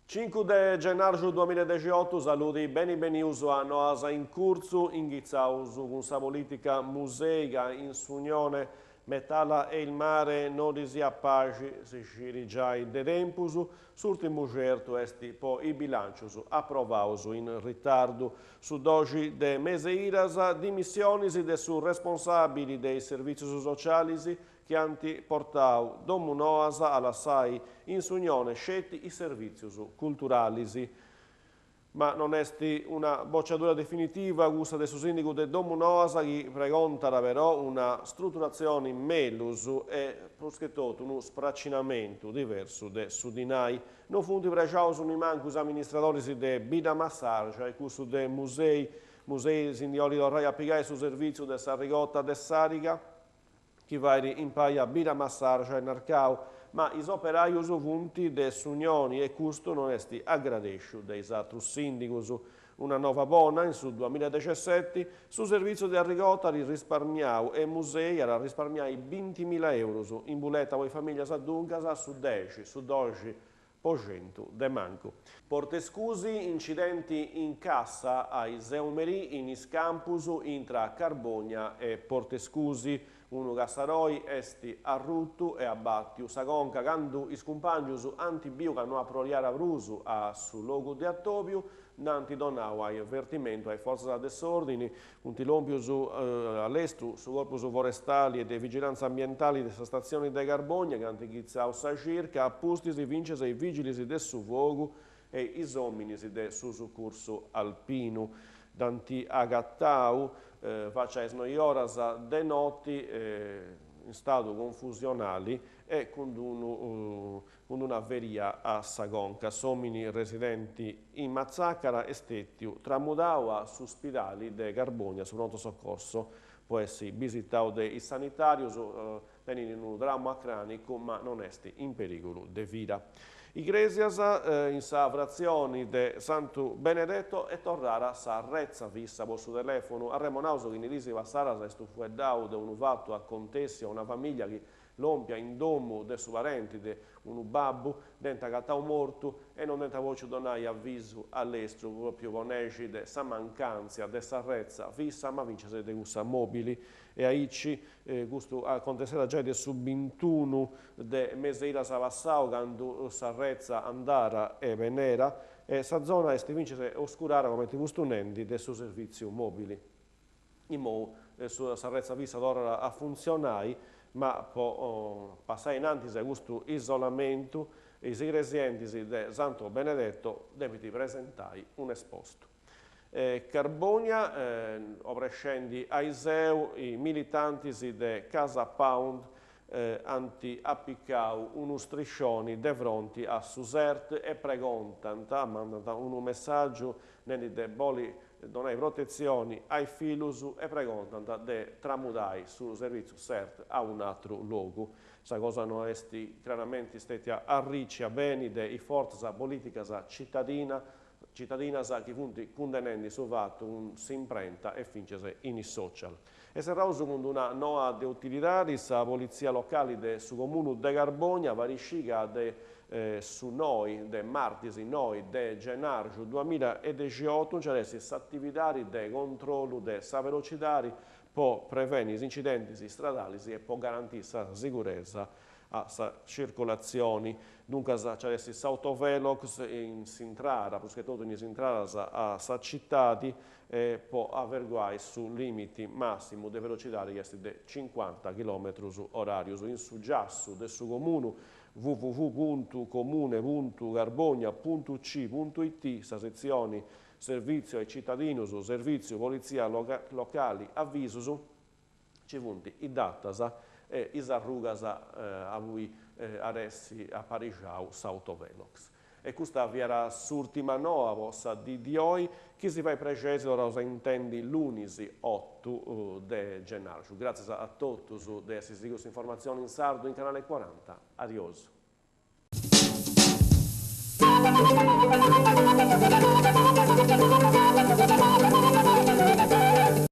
5 gennaio 2018, saluti beni uso a Noasa in corso, inghizzausu con sa politica museica in s'unione Metala e il mare non risia pace, si scirigiai de tempusu, s'ultimo certo esti po i bilanciusu approvausu in ritardo su doci de meseiras dimissionisi de su responsabili dei servizi sociali che hanno portato domu Noasa alla SAI in s'unione scetti i servizi culturali. Ma non è una bocciatura definitiva questa del sindaco di Domu Noasa che precontara però una strutturazione in melusu e proschettoto uno spraccinamento diverso de Sudinai. Non funti preciauso un manco os amministratori de Bida Massargia e questo de musei sindioli d'Orrai appigai sul servizio de Sarrigotta de Sarica che vai in paia Bida Massargia e Narcao, ma i operai funti de s'unioni e questo non esti aggradesciu dei altri sindicus. Una nuova bona in su 2017 su servizio di Arrigota risparmiau e musei era risparmiai 20.000 euro in buletta voi famiglia Saduncasa su 10, su 12% de manco. Porte scusi, incidenti in cassa ai Zeumeri in Iscampus intra Carbogna e Porte scusi. Uno Gassaroi esti arruttu e abbattiu sagonca candu is cumpangius antibiu canu a proliare abrusu a su logo di Attobiu nanti donau ai avvertimento ai forze dell'ordine un tilompius all'estru su corpus forestali e de vigilanza ambientali della stazione de Carbogna che antichizzau sa circa appustisi vincese i vigilisi del su fuoco e i sominisi del su soccorso alpino danti agattau faccia esnoioras de notti in stato confusionali e con una veria a Sagonca. Somini residenti in Mazzaccara e stettiu tramudau a ospedali de Carbogna su pronto soccorso può essere visitato dai sanitari tenendo in un dramma cranico ma non esti in pericolo de vita. Iglesias in sa frazione de Santo Benedetto e tornara sa rezza fissa su telefono a Remonauso che ne diceva Sara se stufueddau de un fatto acontessi a una famiglia che l'ompia in domo de suoi parenti de un babbo denta cattau morto e non denta voce donai avviso all'estero proprio con de sa mancanza de sa rezza fissa ma vince de gussa mobili e aici questo aconteceva già de su 21 de meseira sa passau quando sa rezza andara e venera e sa zona est vince oscurara come ti gustunendi de su servizio mobili in mo sa rezza fissa torna a funzionare ma può passare innanzi a questo isolamento e i residenti di Santo Benedetto devono presentare un esposto. Carbogna, prescendi Aiseu, i militanti di Casa Pound anti-appiccau uno striscioni de fronti a Susert e pregontano, mandano un messaggio nei deboli donai protezioni ai filus e pregontano de tramudai sul servizio CERT a un altro luogo. Questa cosa non è chiaramente stata arriccia bene dei forze politica cittadina che punti condenendo su fatto un si imprenta e finisce in social. E se rauso con una noa de utilitaris la polizia locale de su comune de Carbogna varisciga su noi, de martisi noi, de gennaio 2018, c'è questa attività di controllo della velocità può prevenire incidenti stradali e può garantire la sicurezza a circolazioni. Dunque c'è questa autovelox in Sintrara, perché tutto in Sintrara a sa città e può avvergare su limiti massimo di velocità richiesti di 50 km/h. In su giasso del suo comune www.comune.carbogna.c.it, sta sezione servizio ai cittadini, servizio polizia locali, avviso, ci punti i datas e i arrugas a cui adesso apparisciau s'autovelox. E questa era l'ultima nuova di oggi, che si fa precedere, ora intendi lunedì 8 di gennaio. Grazie a tutti di essere questa informazione in sardo in canale 40. Adios.